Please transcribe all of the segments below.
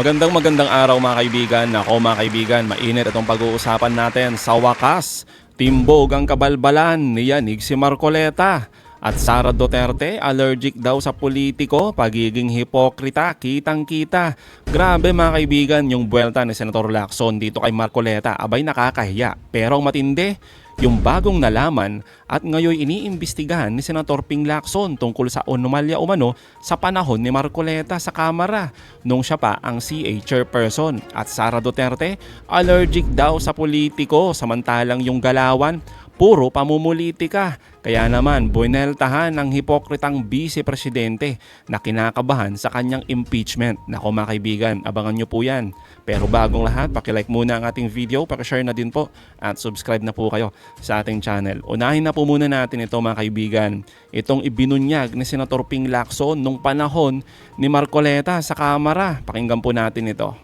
Magandang araw mga kaibigan. Ako mga kaibigan, mainit itong pag-uusapan natin. Sa wakas, timbog ang kabalbalan ni Yanig si Marcoleta. At Sara Duterte, allergic daw sa politiko, pagiging hipokrita, kitang-kita. Grabe mga kaibigan, yung buwelta ni Senator Lacson dito kay Marcoleta, abay nakakahiya. Pero ang matindi, yung bagong nalaman at ngayon iniimbestigahan ni Senator Ping Lacson tungkol sa anomalya umano sa panahon ni Marcoleta sa Kamara nung siya pa ang CA chairperson. At Sara Duterte, allergic daw sa politiko, samantalang yung galawan, puro pamumulitika. Kaya naman, bueneltahan ng hipokritang vice-presidente na kinakabahan sa kanyang impeachment. Nako mga kaibigan, abangan nyo po yan. Pero bagong lahat, pakilike muna ang ating video, pakishare na din po at subscribe na po kayo sa ating channel. Unahin na po muna natin ito mga kaibigan. Itong ibinunyag ni Senator Ping Lacson nung panahon ni Marcoleta sa Kamara. Pakinggan po natin ito.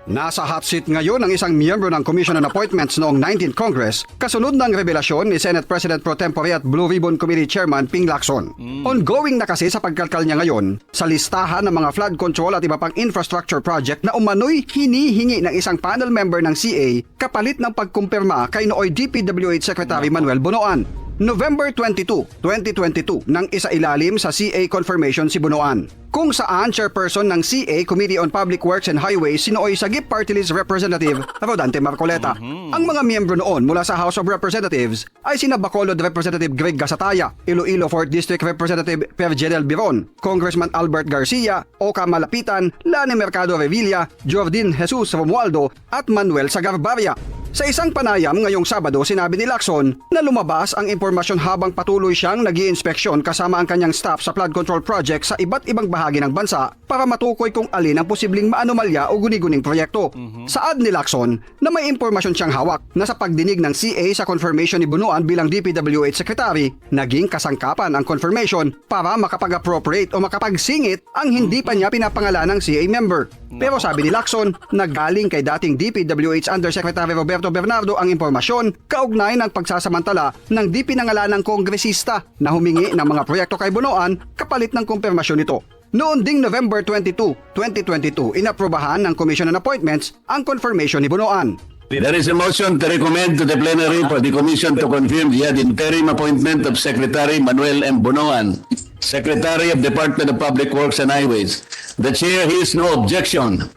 Nasa hot seat ngayon ang isang miyembro ng Commission on Appointments noong 19th Congress kasunod ng revelasyon ni Senate President Pro Tempore at Blue Ribbon Committee Chairman Ping Lacson. Ongoing na kasi sa pagkalkal niya ngayon sa listahan ng mga flood control at iba pang infrastructure project na umano'y hinihingi ng isang panel member ng CA kapalit ng pagkumpirma kay nooy DPWH Secretary Manuel Bonoan. November 22, 2022 nang isailalim sa CA confirmation si Bonoan, kung saan chairperson ng CA Committee on Public Works and Highways si nooy Sagip Party List Representative Rodante Marcoleta. Ang mga miyembro noon mula sa House of Representatives ay sina Bacolod Representative Greg Gasataya, Iloilo 4th District Representative Perjedel Biron, Congressman Albert Garcia, Oka Malapitan, Lani Mercado Revilla, Jordin Jesus Romualdo at Manuel Sagarbarria. Sa isang panayam ngayong Sabado, sinabi ni Lacson na lumabas ang impormasyon habang patuloy siyang nag-i-inspeksyon kasama ang kanyang staff sa flood control project sa iba't ibang bahagi ng bansa para matukoy kung alin ang posibleng maanomalya o guni-guning proyekto. Saad ni Lacson na may impormasyon siyang hawak na sa pagdinig ng CA sa confirmation ni Bonoan bilang DPWH Secretary, naging kasangkapan ang confirmation para makapag-appropriate o makapagsingit ang hindi pa niya pinapangalan ng CA member. Pero sabi ni Lacson, nagaling kay dating DPWH Undersecretary Roberto Bernardo ang impormasyon kaugnay ng pagsasamantala ng di pinangalanang kongresista na humingi ng mga proyekto kay Bonoan kapalit ng kumpirmasyon nito. Noon ding November 22, 2022, inaprobahan ng Commission on Appointments ang confirmation ni Bonoan. There is a motion to recommend to the plenary for the Commission to confirm the ad interim appointment of Secretary Manuel M. Bonoan, Secretary of Department of Public Works and Highways. The Chair hears no objection.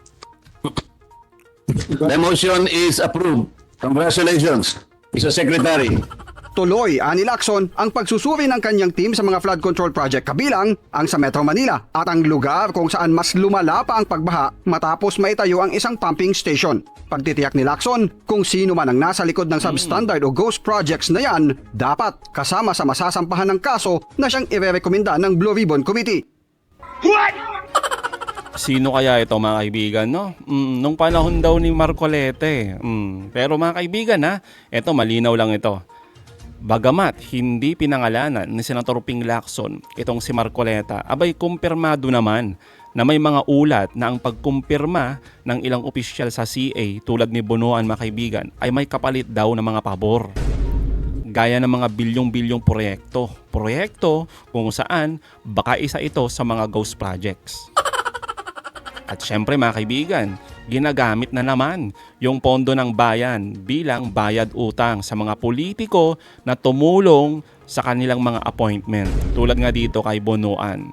The motion is approved. Congratulations, Mr. Secretary. Tuloy, ani Lacson, ang pagsusuri ng kanyang team sa mga flood control project kabilang ang sa Metro Manila at ang lugar kung saan mas lumala pa ang pagbaha matapos maitayo ang isang pumping station. Pagtitiyak ni Lacson, kung sino man ang nasa likod ng substandard o ghost projects na yan, dapat kasama sa masasampahan ng kaso na siyang irerekomenda ng Blue Ribbon Committee. Sino kaya ito mga kaibigan, no? Nung panahon daw ni Marcoleta Pero mga kaibigan ito malinaw lang ito. Bagamat hindi pinangalanan ni Senator Ping Lacson itong si Marcoleta, abay kumpirmado naman na may mga ulat na ang pagkumpirma ng ilang opisyal sa CA tulad ni Bonoan mga kaibigan ay may kapalit daw ng mga pabor. Gaya ng mga bilyong-bilyong proyekto. Proyekto kung saan baka isa ito sa mga ghost projects. At syempre mga kaibigan, ginagamit na naman yung pondo ng bayan bilang bayad utang sa mga politiko na tumulong sa kanilang mga appointment. Tulad nga dito kay Bonoan.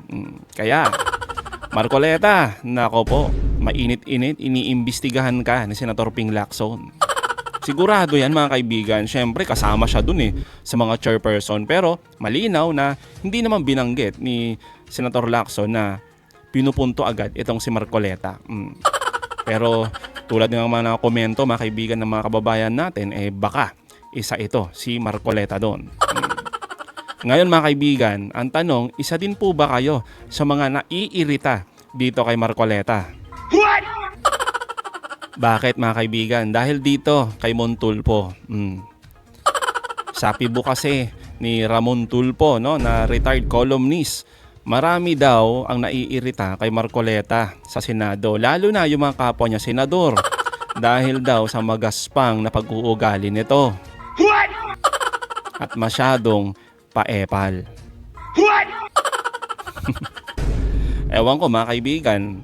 Kaya, Marcoleta, nako po, mainit-init, iniimbestigahan ka ni Senator Ping Lacson. Sigurado yan mga kaibigan, syempre kasama siya dun sa mga chairperson. Pero malinaw na hindi naman binanggit ni Senator Lacson na pinupunto agad itong si Marcoleta. Pero tulad ng mga komento mga kaibigan ng mga kababayan natin, baka isa ito si Marcoleta doon. Ngayon mga kaibigan, ang tanong, isa din po ba kayo sa mga naiirita dito kay Marcoleta? Bakit mga kaibigan? Dahil dito kay Montulpo. Sabi po kasi ni Ramon Tulpo, na retired columnist, marami daw ang naiirita kay Marcoleta sa Senado, lalo na yung mga kapwa niya senador, dahil daw sa magaspang na pag-uugali nito. At masyadong paepal. Ewan ko mga kaibigan,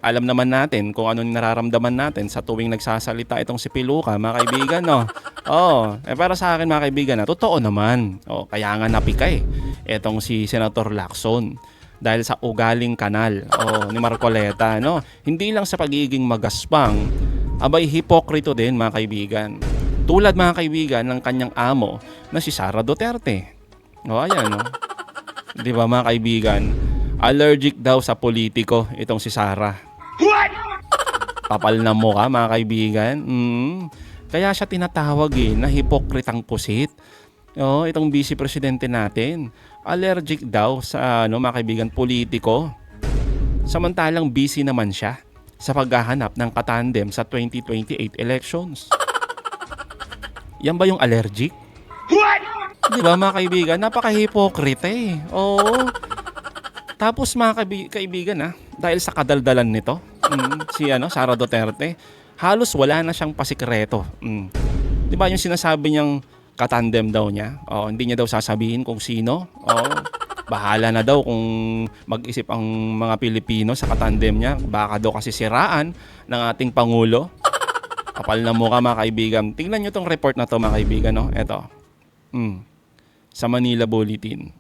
alam naman natin kung ano yung nararamdaman natin sa tuwing nagsasalita itong si Piluka, mga kaibigan, no? Para sa akin mga kaibigan, totoo naman. Kaya nga napika itong si Senator Lacson dahil sa ugaling kanal ni Marcoleta, no? Hindi lang sa pagiging magaspang, abay hipokrito din mga kaibigan. Tulad mga kaibigan ng kanyang amo na si Sara Duterte. Ayan, no? 'Di ba mga kaibigan? Allergic daw sa politiko itong si Sara. Kapal na mukha mga kaibigan. Kaya siya tinatawag na hipokritang pusit. Itong vice presidente natin. Allergic daw sa mga kaibigan, politiko. Samantalang busy naman siya sa paghahanap ng katandem sa 2028 elections. Yan ba yung allergic? Di ba mga kaibigan? Napaka-hipokrite Tapos mga kaibigan dahil sa kadaldalan nito, si Sara Duterte, halos wala na siyang pasikreto. Di ba yung sinasabi niyang katandem daw niya? Hindi niya daw sasabihin kung sino. Bahala na daw kung mag-isip ang mga Pilipino sa katandem niya. Baka daw kasi siraan ng ating Pangulo. Kapal na mukha mga kaibigan. Tingnan niyo tong report na to mga kaibigan. Ito. Sa Manila Bulletin.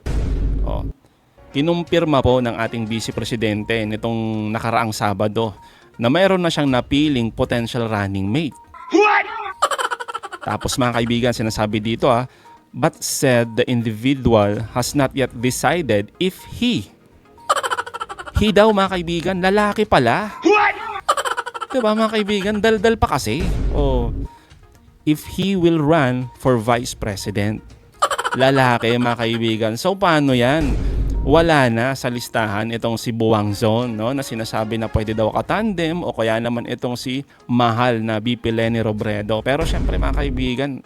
Kinumpirma po ng ating Vice Presidente nitong nakaraang Sabado na mayroon na siyang napiling potential running mate. Tapos mga kaibigan, sinasabi dito but said the individual has not yet decided if he daw mga kaibigan, lalaki pala. Diba mga kaibigan, daldal pa kasi. If he will run for Vice President. Lalaki mga kaibigan. So paano yan? Wala na sa listahan itong si Buwang Zone, na sinasabi na pwede daw katandem o kaya naman itong si mahal na BP Leni Robredo. Pero syempre mga kaibigan,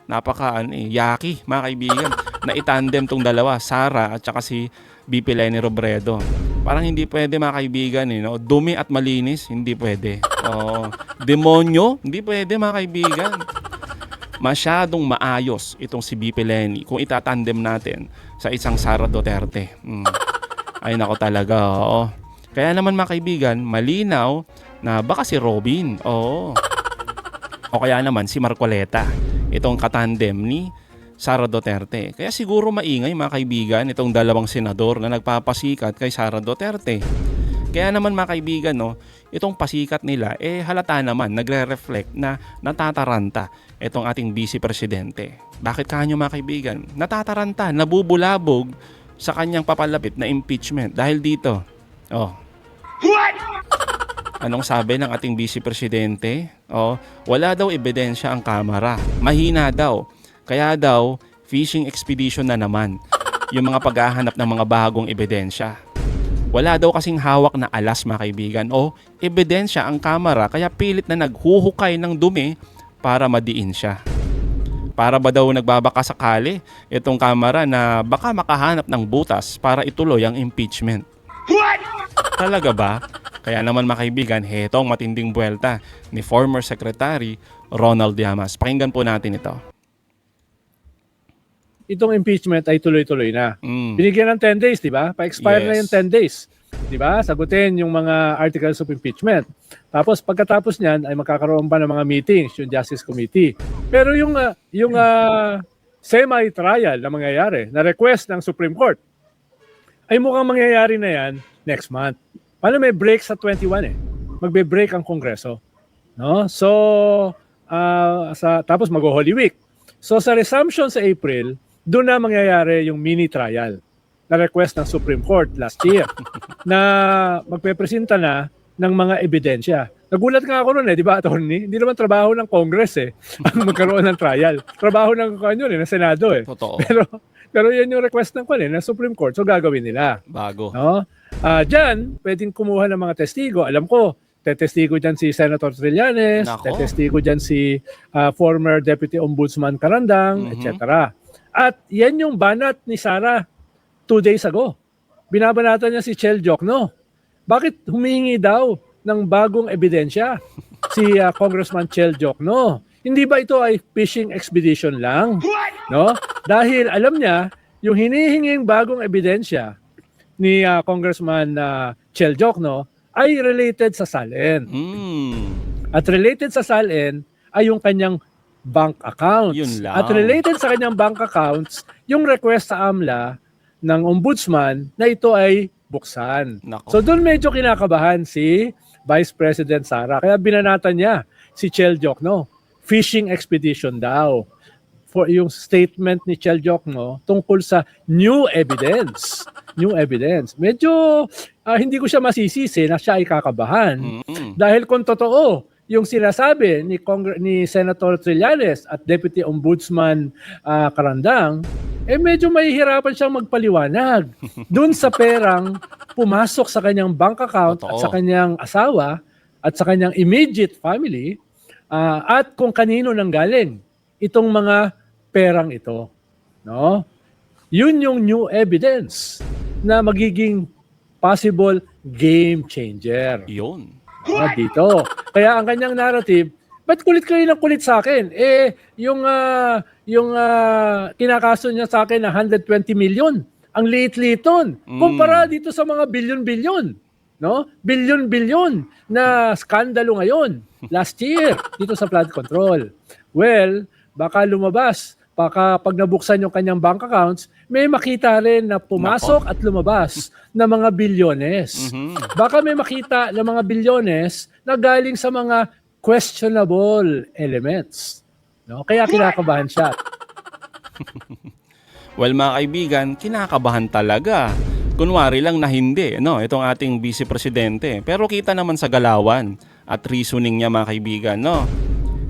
yaki mga kaibigan na itandem tong dalawa, Sara at saka si BP Leni Robredo. Parang hindi pwede mga kaibigan, dumi at malinis, hindi pwede. Demonyo, hindi pwede mga kaibigan. Masyadong maayos itong si BP Leni kung itatandem natin sa isang Sara Duterte. Ay nako talaga, Kaya naman mga kaibigan, malinaw na baka si Robin, o kaya naman si Marcoleta, itong katandem ni Sara Duterte. Kaya siguro maingay mga kaibigan itong dalawang senador na nagpapasikat kay Sara Duterte. Kaya naman mga kaibigan, itong pasikat nila, halata naman, nagre-reflect na natataranta itong ating Vice Presidente. Bakit kanyo mga kaibigan? Natataranta, nabubulabog sa kanyang papalapit na impeachment. Dahil dito, anong sabi ng ating Vice Presidente? Wala daw ebidensya ang Kamara. Mahina daw. Kaya daw, fishing expedition na naman yung mga paghahanap ng mga bagong ebidensya. Wala daw kasing hawak na alas mga kaibigan o ebidensya ang Kamara kaya pilit na naghuhukay ng dumi para madiin siya. Para ba daw nagbabaka sakali itong Kamara na baka makahanap ng butas para ituloy ang impeachment? Talaga ba? Kaya naman mga kaibigan, hetong matinding buwelta ni former Secretary Ronald Llamas. Pakinggan po natin ito. Itong impeachment ay tuloy-tuloy na. Binigyan ng 10 days, di ba? Pa-expire na yung 10 days. Di ba? Sagutin yung mga articles of impeachment. Tapos pagkatapos niyan ay magkakaroon pa ng mga meetings, yung Justice Committee. Pero yung semi-trial na mangyayari, na request ng Supreme Court, ay mukhang mangyayari na yan next month. Paano may break sa 21 Magbe-break ang Kongreso. No? So, tapos mag-Holy Week. So sa resumption sa April, doon na mangyayari yung mini trial na request ng Supreme Court last year na magpepresenta na ng mga ebidensya. Nagulat nga ako noon di ba, attorney? Hindi naman trabaho ng Congress ang magkaroon ng trial. Trabaho ng ng Senado Totoo. Pero yan yung request ng ng Supreme Court. So gagawin nila. Bago. No? Diyan, pwedeng kumuha ng mga testigo. Alam ko, tetestigo dyan si Senator Trillanes, tetestigo dyan si former Deputy Ombudsman Carandang, etc. At yan yung banat ni Sara 2 days ago. Binabanatan niya si Chel Jokno. Bakit humihingi daw ng bagong ebidensya si Congressman Chel Jokno? Hindi ba ito ay fishing expedition lang? No? Dahil alam niya, yung hinihinging bagong ebidensya ni Congressman Chel Jokno ay related sa SALN. At related sa SALN ay yung kanyang bank accounts. Yun lang. At related sa kanyang bank accounts, yung request sa AMLA ng ombudsman na ito ay buksan. Nako. So doon medyo kinakabahan si Vice President Sara. Kaya binanatan niya si Chel Jokno. Fishing expedition daw. For yung statement ni Chel Jokno tungkol sa new evidence. New evidence. Medyo hindi ko siya masisisi na siya ay kakabahan. Dahil kung totoo yung sinasabi ni Senator Trillanes at Deputy Ombudsman Carandang, medyo mahihirapan siyang magpaliwanag dun sa perang pumasok sa kanyang bank account at sa kanyang asawa at sa kanyang immediate family at kung kanino nanggaling itong mga perang ito. No? Yun yung new evidence na magiging possible game changer. Yun. Dito. Kaya ang kanyang narrative, ba't kulit kayo ng kulit sa akin? Yung kinakaso niya sa akin na 120 million, ang liit-liiton. Kumpara dito sa mga bilyon-bilyon. No? Bilyon-bilyon na skandalo ngayon, last year, dito sa flood control. Well, baka lumabas, baka pag nabuksan yung kanyang bank accounts, may makita rin na pumasok at lumabas na mga bilyones. Baka may makita na mga bilyones na galing sa mga questionable elements. No? Kaya kinakabahan siya. Well, mga kaibigan, kinakabahan talaga. Kunwari lang na hindi, no? Itong ating Vice Presidente. Pero kita naman sa galawan at reasoning niya, mga kaibigan, no?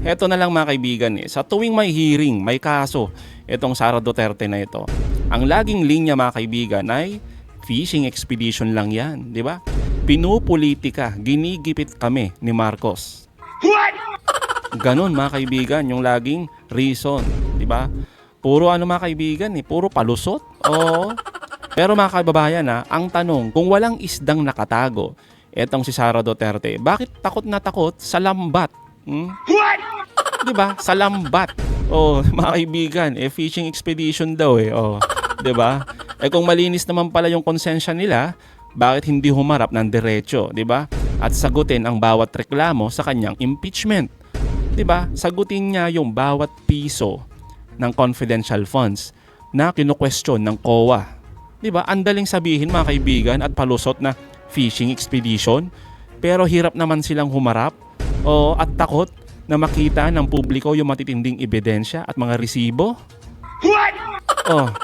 Heto na lang, mga kaibigan, sa tuwing may hearing, may kaso, itong Sara Duterte na ito, ang laging linya, mga kaibigan, ay fishing expedition lang yan, di ba? Pinupolitika, ginigipit kami ni Marcos. Ganon, mga kaibigan, yung laging reason, di ba? Puro mga kaibigan, puro palusot. Oo. Pero mga kababayan, ang tanong, kung walang isdang nakatago, etong si Sara Duterte, bakit takot na takot sa lambat? Diba? Sa lambat. Mga kaibigan, fishing expedition daw diba? Kung malinis naman pala yung konsensya nila, bakit hindi humarap ng diretso, diba? At sagutin ang bawat reklamo sa kanyang impeachment. Diba? Sagutin niya yung bawat piso ng confidential funds na kinu-question ng COA. Diba? Andaling sabihin, mga kaibigan, at palusot na fishing expedition, pero hirap naman silang humarap at takot na makita ng publiko yung matitinding ebidensya at mga resibo.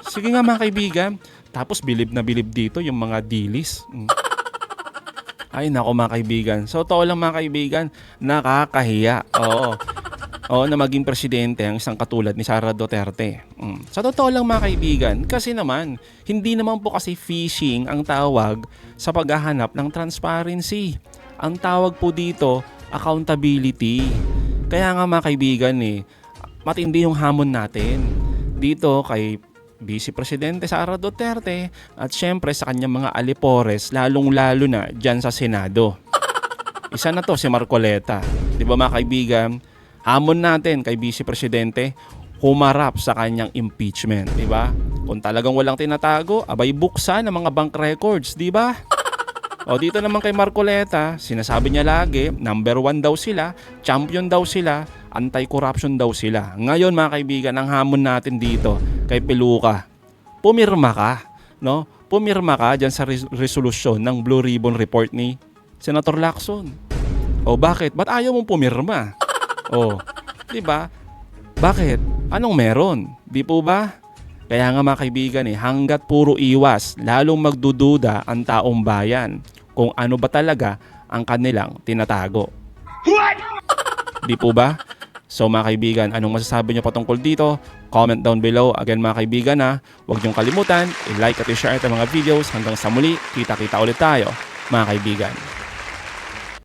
Sige nga, mga kaibigan. Tapos bilib na bilib dito yung mga dilis. Ay nako, mga kaibigan. So totoo lang, mga kaibigan, nakakahiya. Na maging presidente ang isang katulad ni Sara Duterte. Sa totoo lang, mga kaibigan, kasi naman, hindi naman po kasi fishing ang tawag sa paghahanap ng transparency. Ang tawag po dito, accountability. Kaya nga, mga kaibigan, matindi yung hamon natin dito kay Vice Presidente Sara Duterte at syempre sa kanyang mga alipores, lalong-lalo na dyan sa Senado. Isa na to si Marcoleta. Di ba, mga kaibigan? Hamon natin kay Vice Presidente, humarap sa kanyang impeachment, di ba? Kung talagang walang tinatago, abay buksan ang mga bank records, di ba? Dito naman kay Marcoleta, sinasabi niya lagi, number 1 daw sila, champion daw sila, anti-corruption daw sila. Ngayon, mga kaibigan, ang hamon natin dito kay Peluca, pumirma ka, no? Pumirma ka dyan sa resolusyon ng Blue Ribbon Report ni Senator Lacson. Bakit? Ba't ayaw mong pumirma? Di ba? Bakit? Anong meron? Di po ba? Kaya nga, mga kaibigan, hanggat puro iwas, lalong magdududa ang taong bayan kung ano ba talaga ang kanilang tinatago. Di po ba? So, mga kaibigan, anong masasabi nyo patungkol dito? Comment down below. Again, mga kaibigan, huwag nyong kalimutan, i-like at i-share itong mga videos. Hanggang sa muli, kita-kita ulit tayo, mga kaibigan.